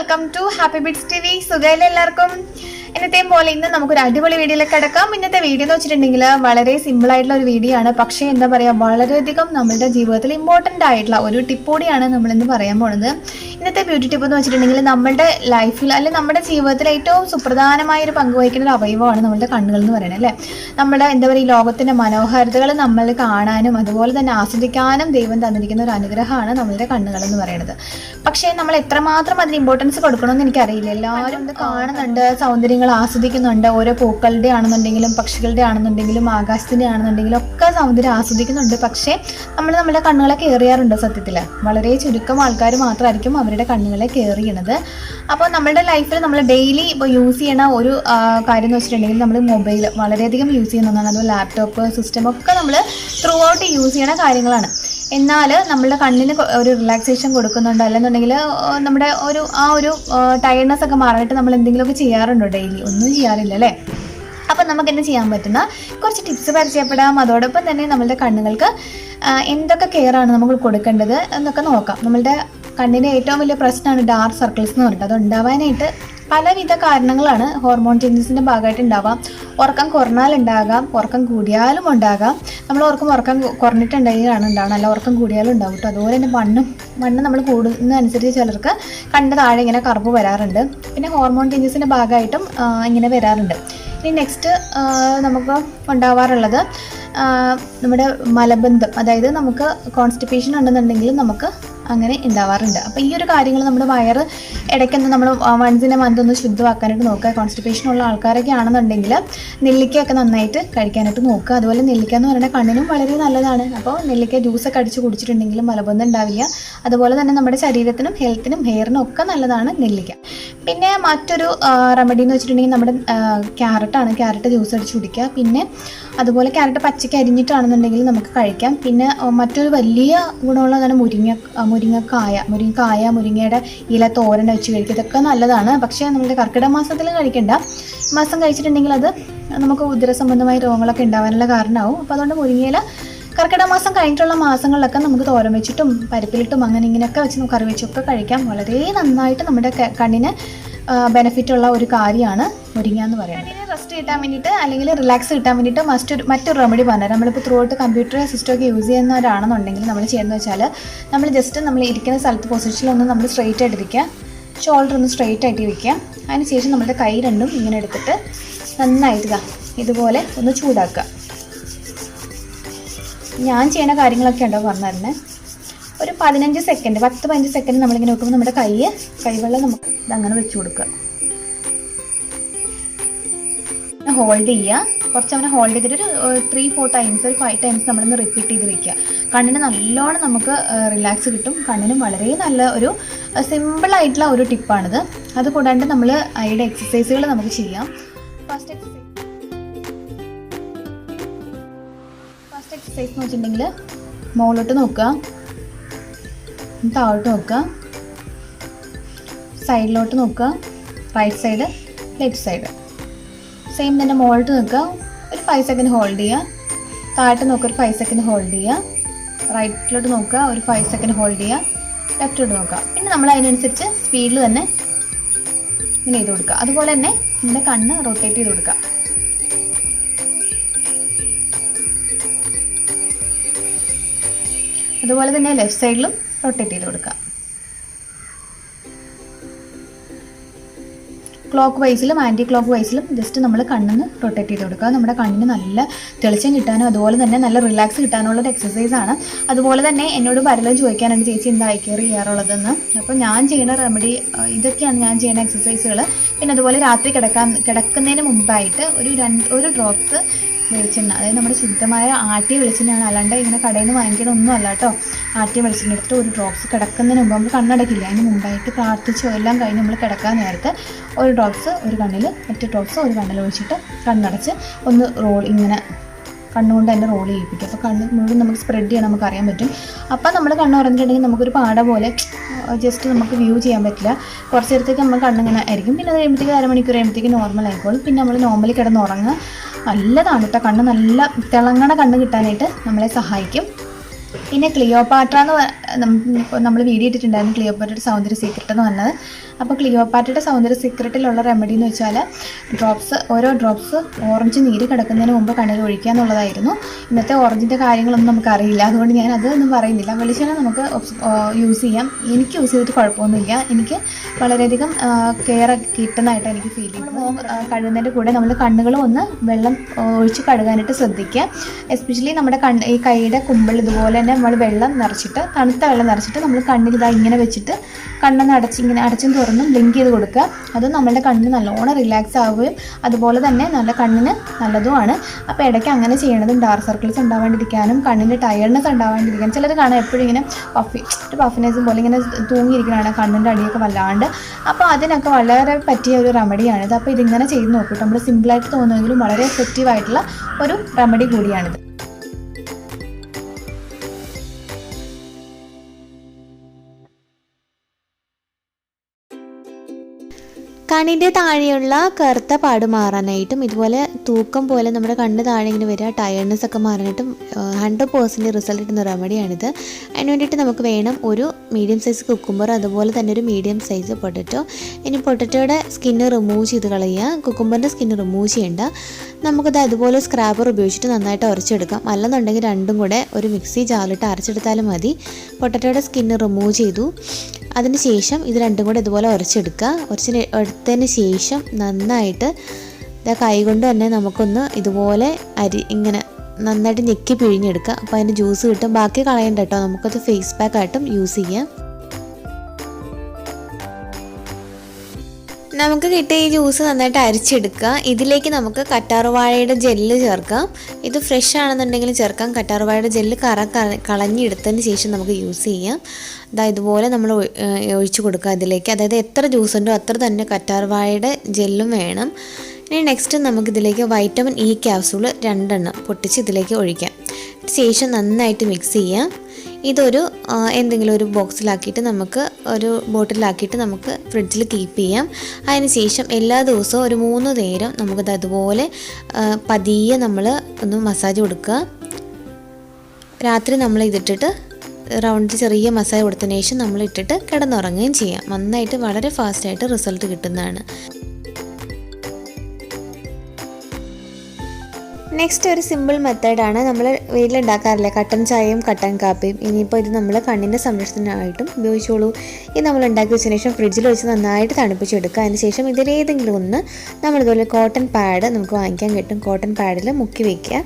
Welcome to Happybeadstv. സുഖമല്ലേ എല്ലാവർക്കും? ഇന്നത്തെയും പോലെ ഇന്ന് നമുക്കൊരു അടിപൊളി വീഡിയോയിലേക്ക് കിടക്കാം. ഇന്നത്തെ വീഡിയോ എന്ന് വെച്ചിട്ടുണ്ടെങ്കിൽ വളരെ സിമ്പിൾ ആയിട്ടുള്ള ഒരു വീഡിയോ ആണ്. പക്ഷേ എന്താ പറയുക, വളരെയധികം നമ്മുടെ ജീവിതത്തിൽ ഇമ്പോർട്ടൻ്റ് ആയിട്ടുള്ള ഒരു ടിപ്പ് കൂടിയാണ് നമ്മളിന്ന് പറയാൻ പോകുന്നത്. ഇന്നത്തെ ബ്യൂട്ടി ടിപ്പ് എന്ന് വെച്ചിട്ടുണ്ടെങ്കിൽ നമ്മുടെ ലൈഫിൽ അല്ലെങ്കിൽ നമ്മുടെ ജീവിതത്തിൽ ഏറ്റവും സുപ്രധാനമായ ഒരു പങ്ക് വഹിക്കുന്ന ഒരു അവയവമാണ് നമ്മുടെ കണ്ണുകൾ എന്ന് പറയുന്നത് അല്ലേ. നമ്മുടെ എന്താ പറയുക, ഈ ലോകത്തിൻ്റെ മനോഹാരിതകൾ നമ്മൾ കാണാനും അതുപോലെ തന്നെ ആസ്വദിക്കാനും ദൈവം തന്നിരിക്കുന്ന ഒരു അനുഗ്രഹമാണ് നമ്മളുടെ കണ്ണുകൾ എന്ന് പറയുന്നത്. പക്ഷേ നമ്മൾ എത്രമാത്രം അതിന് ഇമ്പോർട്ടൻസ് കൊടുക്കണമെന്ന് എനിക്കറിയില്ല. എല്ലാവരും ഇത് കാണുന്നുണ്ട്, സൗന്ദര്യങ്ങൾ ആസ്വദിക്കുന്നുണ്ട്. ഓരോ പൂക്കളുടെ ആണെന്നുണ്ടെങ്കിലും പക്ഷികളുടെ ആണെന്നുണ്ടെങ്കിലും ആകാശത്തിൻ്റെ ആണെന്നുണ്ടെങ്കിലും ഒക്കെ സൗന്ദര്യം ആസ്വദിക്കുന്നുണ്ട്. പക്ഷേ നമ്മുടെ കണ്ണുകളെ കെയർ ചെയ്യാറുണ്ട്. സത്യത്തിൽ വളരെ ചുരുക്കം ആൾക്കാർ മാത്രമായിരിക്കും അവരുടെ കണ്ണുകളെ കെയർ ചെയ്യണത്. അപ്പോൾ നമ്മുടെ ലൈഫിൽ നമ്മൾ ഡെയിലി ഇപ്പോൾ യൂസ് ചെയ്യണ ഒരു കാര്യം എന്ന് വെച്ചിട്ടുണ്ടെങ്കിൽ നമ്മൾ മൊബൈൽ വളരെയധികം യൂസ് ചെയ്യുന്നതാണ്. അതുപോലെ ലാപ്ടോപ്പ് സിസ്റ്റം ഒക്കെ നമ്മൾ ത്രൂ ഔട്ട് യൂസ് ചെയ്യണ കാര്യങ്ങളാണ്. എന്നാൽ നമ്മളുടെ കണ്ണിന് ഒരു റിലാക്സേഷൻ കൊടുക്കുന്നുണ്ട്, അല്ലെന്നുണ്ടെങ്കിൽ നമ്മുടെ ഒരു ടയർഡ്നെസ് ഒക്കെ മാറാനായിട്ട് നമ്മൾ എന്തെങ്കിലുമൊക്കെ ചെയ്യാറുണ്ടോ? ഡെയിലി ഒന്നും ചെയ്യാറില്ല അല്ലേ. അപ്പം നമുക്ക് എന്ത് ചെയ്യാൻ പറ്റുന്ന കുറച്ച് ടിപ്സ് പരിചയപ്പെടാം. അതോടൊപ്പം തന്നെ നമ്മളുടെ കണ്ണുകൾക്ക് എന്തൊക്കെ കെയറാണ് നമുക്ക് കൊടുക്കേണ്ടത് എന്നൊക്കെ നോക്കാം. നമ്മളുടെ കണ്ണിൻ്റെ ഏറ്റവും വലിയ പ്രശ്നമാണ് ഡാർക്ക് സർക്കിൾസ് എന്ന് പറഞ്ഞിട്ട്. അത് ഉണ്ടാവാനായിട്ട് പലവിധ കാരണങ്ങളാണ്. ഹോർമോൺ ചേഞ്ചസിൻ്റെ ഭാഗമായിട്ട് ഉണ്ടാവാം, ഉറക്കം കുറഞ്ഞാലുണ്ടാകാം, ഉറക്കം കൂടിയാലും ഉണ്ടാകാം. നമ്മൾ ഉറക്കം കുറഞ്ഞിട്ടുണ്ടെങ്കിലാണ് ഉണ്ടാവണം, അല്ല ഉറക്കം കൂടിയാലും ഉണ്ടാവും കേട്ടോ. അതുപോലെ തന്നെ മണ്ണ് നമ്മൾ കൂടുന്നതനുസരിച്ച് ചിലർക്ക് കണ്ണിൻ്റെ താഴെ ഇങ്ങനെ കറുപ്പ് വരാറുണ്ട്. പിന്നെ ഹോർമോൺ ചേഞ്ചസിൻ്റെ ഭാഗമായിട്ടും ഇങ്ങനെ വരാറുണ്ട്. ഇനി നെക്സ്റ്റ് നമുക്ക് ഉണ്ടാവാറുള്ളത് നമ്മുടെ മലബന്ധം, അതായത് നമുക്ക് കോൺസ്റ്റിപ്പേഷൻ ഉണ്ടെന്നുണ്ടെങ്കിൽ നമുക്ക് അങ്ങനെ ഉണ്ടാവാറുണ്ട്. അപ്പോൾ ഈ ഒരു കാര്യങ്ങൾ നമ്മുടെ വയറ് ഇടയ്ക്കൊന്ന് നമ്മൾ വൺസിനെ മന്തൊന്ന് ശുദ്ധമാക്കാനായിട്ട് നോക്കുക. കോൺസ്റ്റിപ്പേഷൻ ഉള്ള ആൾക്കാരൊക്കെ ആണെന്നുണ്ടെങ്കിൽ നെല്ലിക്കയൊക്കെ നന്നായിട്ട് കഴിക്കാനായിട്ട് നോക്കുക. അതുപോലെ നെല്ലിക്ക എന്ന് പറയുന്നത് കണ്ണിനും വളരെ നല്ലതാണ്. അപ്പോൾ നെല്ലിക്ക ജ്യൂസൊക്കെ അടിച്ച് കുടിച്ചിട്ടുണ്ടെങ്കിൽ മലബന്ധം ഉണ്ടാവില്ല. അതുപോലെ തന്നെ നമ്മുടെ ശരീരത്തിനും ഹെൽത്തിനും ഹെയറിനും ഒക്കെ നല്ലതാണ് നെല്ലിക്ക. പിന്നെ മറ്റൊരു റെമഡി എന്ന് വെച്ചിട്ടുണ്ടെങ്കിൽ നമ്മുടെ ക്യാരറ്റാണ്. ക്യാരറ്റ് ജ്യൂസ് അടിച്ച് കുടിക്കുക. പിന്നെ അതുപോലെ ക്യാരറ്റ് പച്ചയ്ക്ക് അരിഞ്ഞിട്ടാണെന്നുണ്ടെങ്കിൽ നമുക്ക് കഴിക്കാം. പിന്നെ മറ്റൊരു വലിയ ഗുണമുള്ളതാണ് മുരിങ്ങയുടെ ഇല തോരൻ വെച്ച് കഴിക്കുക. ഇതൊക്കെ നല്ലതാണ്. പക്ഷേ നമ്മുടെ കർക്കിടക മാസത്തിൽ കഴിക്കേണ്ട. മാസം കഴിച്ചിട്ടുണ്ടെങ്കിൽ അത് നമുക്ക് ഉദര സംബന്ധമായ രോഗങ്ങളൊക്കെ ഉണ്ടാവാനുള്ള കാരണമാവും. അപ്പോൾ അതുകൊണ്ട് മുരിങ്ങയില കർക്കിടക മാസം കഴിഞ്ഞിട്ടുള്ള മാസങ്ങളിലൊക്കെ നമുക്ക് തോരൻ വെച്ചിട്ടും പരിപ്പിലിട്ടും അങ്ങനെ ഇങ്ങനെയൊക്കെ വെച്ച് കറി വെച്ചൊക്കെ കഴിക്കാം. വളരെ നന്നായിട്ട് നമ്മുടെ കണ്ണിന് ബെനിഫിറ്റ് ഉള്ള ഒരു കാര്യമാണ് മുരിങ്ങ എന്ന് പറയുന്നത്. റെസ്റ്റ് കിട്ടാൻ വേണ്ടിയിട്ട് അല്ലെങ്കിൽ റിലാക്സ് കിട്ടാൻ വേണ്ടിയിട്ട് മറ്റൊരു റെമഡി പറഞ്ഞാൽ നമ്മളിപ്പോൾ ത്രൂ ഔട്ട് കമ്പ്യൂട്ടർ സിസ്റ്റമൊക്കെ യൂസ് ചെയ്യുന്നവരാണെന്നുണ്ടെങ്കിൽ നമ്മൾ ചെയ്യുന്നത് വെച്ചാൽ നമ്മൾ ഇരിക്കുന്ന സ്ഥലത്ത് പൊസിഷനിലൊന്ന് നമ്മൾ സ്ട്രെയിറ്റ് ആയിട്ടിരിക്കുക, ഷോൾഡർ ഒന്ന് സ്ട്രെയിറ്റ് ആയിട്ട് വയ്ക്കുക. അതിനുശേഷം നമ്മുടെ കൈ രണ്ടും ഇങ്ങനെ എടുത്തിട്ട് നന്നായിട്ട് ഇതുപോലെ ഒന്ന് ചൂടാക്കുക. ഞാൻ ചെയ്യുന്ന കാര്യങ്ങളൊക്കെ ഉണ്ടോ പറഞ്ഞു തരുന്നത്. ഒരു 10-15 സെക്കൻഡ് നമ്മളിങ്ങനെ വെക്കുമ്പോൾ നമ്മുടെ കൈവെള്ളം നമുക്ക് ഇതങ്ങനെ വെച്ച് കൊടുക്കുക. ഹോൾഡ് ചെയ്യുക. കുറച്ച് അങ്ങനെ ഹോൾഡ് ചെയ്തിട്ട് ഒരു 3-4 ടൈംസ്, ഒരു 5 ടൈംസ് നമ്മളൊന്ന് റിപ്പീറ്റ് ചെയ്ത് വെക്കുക. കണ്ണിന് നല്ലോണം നമുക്ക് റിലാക്സ് കിട്ടും. കണ്ണിനും വളരെ നല്ല ഒരു സിമ്പിളായിട്ടുള്ള ഒരു ടിപ്പാണിത്. അതുകൂടാണ്ട് നമ്മൾ അതിൻ്റെ എക്സസൈസുകൾ നമുക്ക് ചെയ്യാം. ഫസ്റ്റ് എക്സസൈസ് എന്ന് വെച്ചിട്ടുണ്ടെങ്കിൽ മുകളിലോട്ട് നോക്കുക, താഴോട്ട് നോക്കുക, സൈഡിലോട്ട് നോക്കുക, right side left side. Same തന്നെ മുകളിലോട്ട് നോക്കുക, ഒരു 5 സെക്കൻഡ് ഹോൾഡ് ചെയ്യുക. താഴോട്ട് നോക്കുക, ഒരു 5 സെക്കൻഡ് ഹോൾഡ് ചെയ്യുക. റൈറ്റിലോട്ട് നോക്കുക, ഒരു 5 സെക്കൻഡ് ഹോൾഡ് ചെയ്യുക. ലെഫ്റ്റിലോട്ട് നോക്കുക. പിന്നെ നമ്മൾ അതിനനുസരിച്ച് സ്പീഡിൽ തന്നെ ഇങ്ങനെ ചെയ്ത് കൊടുക്കുക. അതുപോലെ തന്നെ നമ്മുടെ കണ്ണ് റൊട്ടേറ്റ് ചെയ്ത് കൊടുക്കുക. അതുപോലെ തന്നെ ലെഫ്റ്റ് സൈഡിലും റൊട്ടേറ്റ് ചെയ്ത് കൊടുക്കുക. ക്ലോക്ക് വൈസിലും ആൻറ്റി ക്ലോക്ക് വൈസിലും ജസ്റ്റ് നമ്മൾ കണ്ണിന് റൊട്ടേറ്റ് ചെയ്ത് കൊടുക്കുക. നമ്മുടെ കണ്ണിന് നല്ല തെളിച്ചം കിട്ടാനും അതുപോലെ തന്നെ നല്ല റിലാക്സ് കിട്ടാനുള്ള ഒരു എക്സസൈസാണ്. അതുപോലെ തന്നെ എന്നോട് പലരും ചോദിക്കാനാണ്, ചേച്ചി എന്താ ഐ കെയർ ചെയ്യാറുള്ളതെന്ന്. അപ്പോൾ ഞാൻ ചെയ്യുന്ന റെമഡി ഇതൊക്കെയാണ് ഞാൻ ചെയ്യുന്ന എക്സസൈസുകൾ. പിന്നെ അതുപോലെ രാത്രി കിടക്കുന്നതിന് മുമ്പായിട്ട് ഒരു ഡ്രോപ്സ് വെളിച്ചെണ്ണ, അതായത് നമ്മുടെ ശുദ്ധമായ ആട്ടിയ വെളിച്ചെണ്ണയാണ്, അല്ലാണ്ട് ഇങ്ങനെ കടയിൽ നിന്ന് വാങ്ങിക്കണമൊന്നും അല്ല കേട്ടോ. ആട്ടിയ വെളിച്ചെണ്ണ എടുത്തിട്ട് ഒരു ഡ്രോപ്സ് കിടക്കുന്നതിന് മുമ്പ് നമ്മൾ കണ്ണടക്കില്ല, അതിന് മുമ്പായിട്ട് പ്രാർത്ഥിച്ചോ എല്ലാം കഴിഞ്ഞ് നമ്മൾ കിടക്കാൻ നേരത്തെ ഒരു ഡ്രോപ്സ് ഒരു കണ്ണിൽ, മറ്റു ഡ്രോപ്സ് ഒരു കണ്ണിൽ ഒഴിച്ചിട്ട് കണ്ണടച്ച് ഒന്ന് ഇങ്ങനെ കണ്ണുകൊണ്ട് തന്നെ റോൾ ചെയ്യിപ്പിക്കുക. അപ്പോൾ കണ്ണ് മുഴുവൻ നമുക്ക് സ്പ്രെഡ് ചെയ്യാൻ നമുക്ക് അറിയാൻ പറ്റും. അപ്പം നമ്മൾ കണ്ണ് ഉറങ്ങിയിട്ടുണ്ടെങ്കിൽ നമുക്കൊരു പാട പോലെ ജസ്റ്റ് നമുക്ക് വ്യൂ ചെയ്യാൻ പറ്റില്ല. കുറച്ച് നേരത്തേക്ക് നമ്മൾ കണ്ണിങ്ങനെ ആയിരിക്കും. പിന്നെ അത് കഴിയുമ്പോഴത്തേക്ക് അരമണിക്കൂർ കഴിയുമ്പോഴത്തേക്ക് നോർമൽ ആയിക്കോളും. പിന്നെ നമ്മൾ നോർമലി കിടന്നുറങ്ങുക നല്ലതാണ് കേട്ടോ. കണ്ണ് നല്ല തിളങ്ങണ കണ്ണ് കിട്ടാനായിട്ട് നമ്മളെ സഹായിക്കും. പിന്നെ ക്ലിയോപാട്ര എന്ന് നമ്മൾ വീഡിയോ ഇട്ടിട്ടുണ്ടായിരുന്നു, ക്ലിയോപാട്രയുടെ സൗന്ദര്യ സീക്രട്ട് എന്ന് പറഞ്ഞത്. അപ്പോൾ ക്ലിയോപാട്രയുടെ സൗന്ദര്യ സീക്രട്ടിലുള്ള റെമഡി എന്ന് വെച്ചാൽ ഓരോ ഡ്രോപ്സ് ഓറഞ്ച് നീര് കിടക്കുന്നതിന് മുമ്പ് കണ്ണിൽ ഒഴിക്കുക എന്നുള്ളതായിരുന്നു. ഇന്നത്തെ ഓറഞ്ചിൻ്റെ കാര്യങ്ങളൊന്നും നമുക്കറിയില്ല, അതുകൊണ്ട് ഞാൻ അതൊന്നും പറയുന്നില്ല. വെളിച്ചെണ്ണ നമുക്ക് യൂസ് ചെയ്യാം. എനിക്ക് യൂസ് ചെയ്തിട്ട് കുഴപ്പമൊന്നുമില്ല, എനിക്ക് വളരെയധികം കെയർ കിട്ടുന്നതായിട്ട് എനിക്ക് ഫീൽ ചെയ്യും. കഴുകുന്നതിൻ്റെ കൂടെ നമ്മൾ കണ്ണുകളും ഒന്ന് വെള്ളം ഒഴിച്ച് കഴുകാനായിട്ട് ശ്രദ്ധിക്കുക. എസ്പെഷ്യലി നമ്മുടെ ഈ കൈയുടെ കുമ്പിൾ ഇതുപോലെ തന്നെ നമ്മൾ വെള്ളം നിറച്ചിട്ട്, തണുത്ത വെള്ളം നിറച്ചിട്ട് നമ്മൾ കണ്ണിൽ ഇങ്ങനെ വെച്ചിട്ട് കണ്ണൊന്ന് അടച്ചും തുറന്നും ബ്ലിങ്ക് ചെയ്ത് കൊടുക്കുക. അത് നമ്മുടെ കണ്ണിന് നല്ലോണം റിലാക്സ് ആവുകയും അതുപോലെ തന്നെ നല്ല കണ്ണിന് നല്ലതുമാണ്. അപ്പോൾ ഇടയ്ക്ക് അങ്ങനെ ചെയ്യണതും ഡാർക്ക് സർക്കിൾസ് ഉണ്ടാവാണ്ടിരിക്കാനും കണ്ണിൻ്റെ ടയർഡ്നെസ് ഉണ്ടാവാണ്ടിരിക്കാനും. ചിലർ കാണാൻ എപ്പോഴും ഇങ്ങനെ പഫിനെസ്സും പോലെ ഇങ്ങനെ തൂങ്ങിയിരിക്കണതാണ് കണ്ണിൻ്റെ അടിയൊക്കെ വല്ലാണ്ട്. അപ്പോൾ അതിനൊക്കെ വളരെ പറ്റിയ ഒരു റെമഡിയാണിത്. അപ്പോൾ ഇതിങ്ങനെ ചെയ്ത് നോക്കിയിട്ട് നമ്മൾ സിമ്പിളായിട്ട് തോന്നുമെങ്കിലും വളരെ എഫക്റ്റീവായിട്ടുള്ള ഒരു റെമഡി കൂടിയാണിത്. കണ്ണിൻ്റെ താഴെയുള്ള കറുത്ത പാട് മാറാനായിട്ടും ഇതുപോലെ തൂക്കം പോലെ നമ്മുടെ കണ്ണ് താഴെ ഇങ്ങനെ വരിക, ടയർഡ്നെസ് ഒക്കെ മാറാനായിട്ടും 100% റിസൾട്ട് കിട്ടുന്ന റെമഡിയാണിത്. അതിന് വേണ്ടിയിട്ട് നമുക്ക് വേണം ഒരു മീഡിയം സൈസ് കുക്കുംബർ, അതുപോലെ തന്നെ ഒരു മീഡിയം സൈസ് പൊട്ടറ്റോ. ഇനി പൊട്ടറ്റോയുടെ സ്കിന്ന് റിമൂവ് ചെയ്ത് കളയുക, കുക്കുംബറിൻ്റെ സ്കിന്ന് റിമൂവ് ചെയ്യേണ്ട. നമുക്കത് അതുപോലെ സ്ക്രാബർ ഉപയോഗിച്ചിട്ട് നന്നായിട്ട് ഉരച്ചെടുക്കാം. അല്ലെന്നുണ്ടെങ്കിൽ രണ്ടും കൂടെ ഒരു മിക്സി ജാറിലിട്ട് അരച്ചെടുത്താലും മതി. പൊട്ടറ്റോയുടെ സ്കിന്ന് റിമൂവ് ചെയ്തു, അതിന് ശേഷം ഇത് രണ്ടും കൂടെ ഇതുപോലെ ഉരച്ചെടുക്കുക. എടുത്തതിന് ശേഷം നന്നായിട്ട് കൈ കൊണ്ട് തന്നെ നമുക്കൊന്ന് ഇതുപോലെ ഇങ്ങനെ നന്നായിട്ട് ഞെക്കി പിഴിഞ്ഞെടുക്കുക. അപ്പോൾ അതിൻ്റെ ജ്യൂസ് കിട്ടും. ബാക്കി കളയണ്ട കേട്ടോ, നമുക്കത് ഫേസ് പാക്കായിട്ടും യൂസ് ചെയ്യാം. നമുക്ക് കിട്ടിയ ഈ ജ്യൂസ് നന്നായിട്ട് അരിച്ചെടുക്കുക. ഇതിലേക്ക് നമുക്ക് കറ്റാർവാഴയുടെ ജെല്ല് ചേർക്കാം. ഇത് ഫ്രഷ് ആണെന്നുണ്ടെങ്കിലും ചേർക്കാം. കറ്റാർവാഴയുടെ ജെല്ല് കളഞ്ഞെടുത്തതിന് ശേഷം നമുക്ക് യൂസ് ചെയ്യാം. ഇതുപോലെ നമ്മൾ ഒഴിച്ചു കൊടുക്കുക ഇതിലേക്ക്. അതായത് എത്ര ജ്യൂസ് ഉണ്ടോ അത്ര തന്നെ കറ്റാർവാഴയുടെ ജെല്ലും വേണം. ഇനി നെക്സ്റ്റ് നമുക്കിതിലേക്ക് വൈറ്റമിൻ ഇ ക്യാപ്സൂൾ 2 എണ്ണം പൊട്ടിച്ച് ഇതിലേക്ക് ഒഴിക്കാം. ശേഷം നന്നായിട്ട് മിക്സ് ചെയ്യാം. ഇതൊരു എന്തെങ്കിലും ഒരു ബോക്സിലാക്കിയിട്ട് നമുക്ക് ഒരു ബോട്ടിലാക്കിയിട്ട് നമുക്ക് ഫ്രിഡ്ജിൽ കീപ്പ് ചെയ്യാം. അതിന് ശേഷം എല്ലാ ദിവസവും ഒരു 3 നേരം നമുക്കത് അതുപോലെ പതിയെ നമ്മൾ ഒന്ന് മസാജ് കൊടുക്കുക. രാത്രി നമ്മൾ ഇതിട്ടിട്ട് റൗണ്ടിൽ ചെറിയ മസാജ് കൊടുത്തതിന് ശേഷം നമ്മൾ ഇട്ടിട്ട് കിടന്നുറങ്ങുകയും ചെയ്യാം. നന്നായിട്ട് വളരെ ഫാസ്റ്റായിട്ട് റിസൾട്ട് കിട്ടുന്നതാണ്. നെക്സ്റ്റ് ഒരു സിമ്പിൾ മെത്തേഡാണ്. നമ്മൾ വീട്ടിലുണ്ടാക്കാറില്ലേ കട്ടൻ ചായയും കട്ടൻ കാപ്പിയും. ഇനിയിപ്പോൾ ഇത് നമ്മൾ കണ്ണിൻ്റെ സംരക്ഷണത്തിനായിട്ടും ഉപയോഗിച്ചോളൂ. ഇത് നമ്മൾ ഉണ്ടാക്കി വെച്ചതിന് ശേഷം ഫ്രിഡ്ജിൽ വെച്ച് നന്നായിട്ട് തണുപ്പിച്ചെടുക്കുക. അതിന് ശേഷം ഇതിലേതെങ്കിലും ഒന്ന് നമ്മളിതുപോലെ കോട്ടൺ പാഡ് നമുക്ക് വാങ്ങിക്കാൻ കിട്ടും, കോട്ടൺ പാഡിൽ മുക്കി വയ്ക്കുക.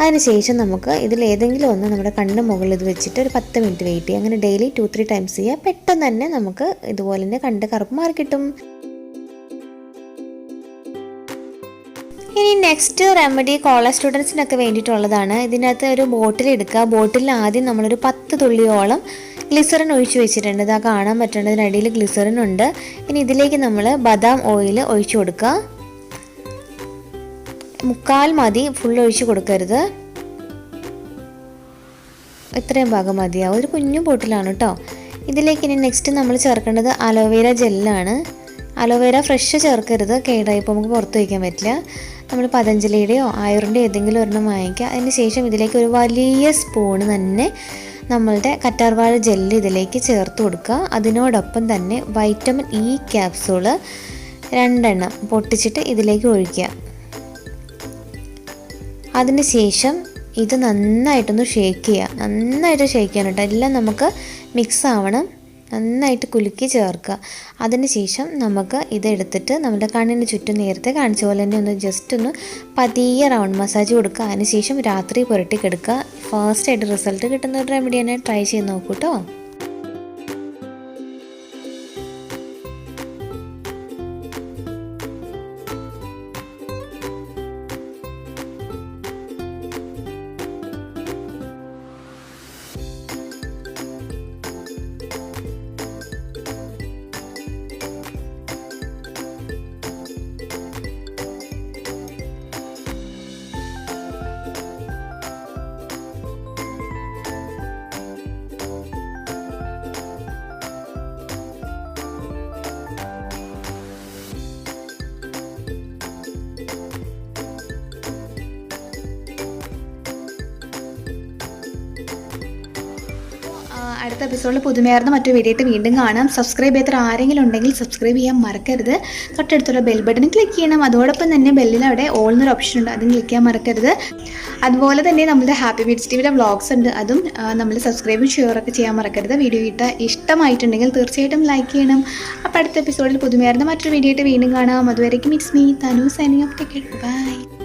അതിനുശേഷം നമുക്ക് ഇതിലേതെങ്കിലും ഒന്ന് നമ്മുടെ കണ്ണിന് മുകളിൽ ഇത് വെച്ചിട്ട് ഒരു 10 മിനിറ്റ് വെയിറ്റ് ചെയ്യുക. അങ്ങനെ ഡെയിലി 2-3 ടൈംസ് ചെയ്യുക. പെട്ടെന്ന് തന്നെ നമുക്ക് ഇതുപോലെ തന്നെ കണ്ണിൻ്റെ കറുപ്പ് മാറി കിട്ടും. ഇനി നെക്സ്റ്റ് റെമഡി കോളേജ് സ്റ്റുഡൻസിനൊക്കെ വേണ്ടിയിട്ടുള്ളതാണ്. ഇതിനകത്ത് ഒരു ബോട്ടിൽ എടുക്കുക. ബോട്ടിലിൽ ആദ്യം നമ്മളൊരു 10 തുള്ളിയോളം ഗ്ലിസറിൻ ഒഴിച്ച് വെച്ചിട്ടുണ്ട്. ഇതാ കാണാൻ പറ്റുന്നതിനടിയിൽ ഗ്ലിസറിൻ ഉണ്ട്. ഇനി ഇതിലേക്ക് നമ്മൾ ബദാം ഓയിൽ ഒഴിച്ചു കൊടുക്കുക. 3/4 മതി, ഫുൾ ഒഴിച്ച് കൊടുക്കരുത്. ഇത്രയും ഭാഗം മതിയാവും. ഒരു കുഞ്ഞു ബോട്ടിലാണ് കേട്ടോ. ഇതിലേക്ക് ഇനി നെക്സ്റ്റ് നമ്മൾ ചേർക്കേണ്ടത് അലോവേര ജെല്ലാണ്. അലോവേര ഫ്രഷ് ചേർക്കരുത്, കേടായിപ്പോൾ നമുക്ക് പുറത്ത് വയ്ക്കാൻ പറ്റില്ല. നമ്മൾ പതഞ്ജലിയുടെയോ ആയുറിൻ്റെ ഏതെങ്കിലും ഒരെണ്ണം വാങ്ങിക്കുക. അതിന് ശേഷം ഇതിലേക്ക് ഒരു വലിയ സ്പൂണ് തന്നെ നമ്മളുടെ കറ്റാർവാഴ ജെല്ല് ഇതിലേക്ക് ചേർത്ത് കൊടുക്കുക. അതിനോടൊപ്പം തന്നെ വൈറ്റമിൻ ഇ ക്യാപ്സൂള് 2 എണ്ണം പൊട്ടിച്ചിട്ട് ഇതിലേക്ക് ഒഴിക്കുക. അതിന് ശേഷം ഇത് നന്നായിട്ടൊന്ന് ഷേക്ക് ചെയ്യുക. നന്നായിട്ട് ഷേക്ക് ചെയ്യണം കേട്ടോ. എല്ലാം നമുക്ക് മിക്സ് ആവണം. നന്നായിട്ട് കുലുക്കി ചേർക്കുക. അതിന് ശേഷം നമുക്ക് ഇതെടുത്തിട്ട് നമ്മുടെ കണ്ണിന് ചുറ്റും നേരത്തെ കാണിച്ച പോലെ തന്നെ ഒന്ന് ജസ്റ്റ് ഒന്ന് പതിയെ റൗണ്ട് മസാജ് കൊടുക്കുക. അതിന് ശേഷം രാത്രി പുരട്ടി കിടക്കുക. ഫാസ്റ്റായിട്ട് റിസൾട്ട് കിട്ടുന്ന ഒരു റെമഡിയാണ്. ട്രൈ ചെയ്ത് നോക്കൂ കേട്ടോ. അടുത്ത എപ്പിസോഡിൽ പുതുമയാർന്ന മറ്റൊരു വീഡിയോ ആയിട്ട് വീണ്ടും കാണാം. സബ്സ്ക്രൈബ് ചെയ്യാത്ത ആരെങ്കിലും ഉണ്ടെങ്കിൽ സബ്സ്ക്രൈബ് ചെയ്യാൻ മറക്കരുത്. തൊട്ടടുത്തുള്ള ബെൽ ബട്ടൺ ക്ലിക്ക് ചെയ്യണം. അതോടൊപ്പം തന്നെ ബെല്ലിൽ അവിടെ ഓൾ എന്നൊരു ഓപ്ഷൻ ഉണ്ട്, അതും ക്ലിക്ക് ചെയ്യാൻ മറക്കരുത്. അതുപോലെ തന്നെ നമ്മുടെ ഹാപ്പി ബീഡ്സ് ടിവിയുടെ വ്ളോഗ്സ് ഉണ്ട്, അതും നമ്മൾ സബ്സ്ക്രൈബും ഷെയറൊക്കെ ചെയ്യാൻ മറക്കരുത്. വീഡിയോ ഇഷ്ടമായിട്ടുണ്ടെങ്കിൽ തീർച്ചയായിട്ടും ലൈക്ക് ചെയ്യണം. അപ്പോൾ അടുത്ത എപ്പിസോഡിൽ പുതുമയാർന്ന മറ്റൊരു വീഡിയോ ആയിട്ട് വീണ്ടും കാണാം. അതുവരേക്കും it's me Tanu signing off. Take care. By.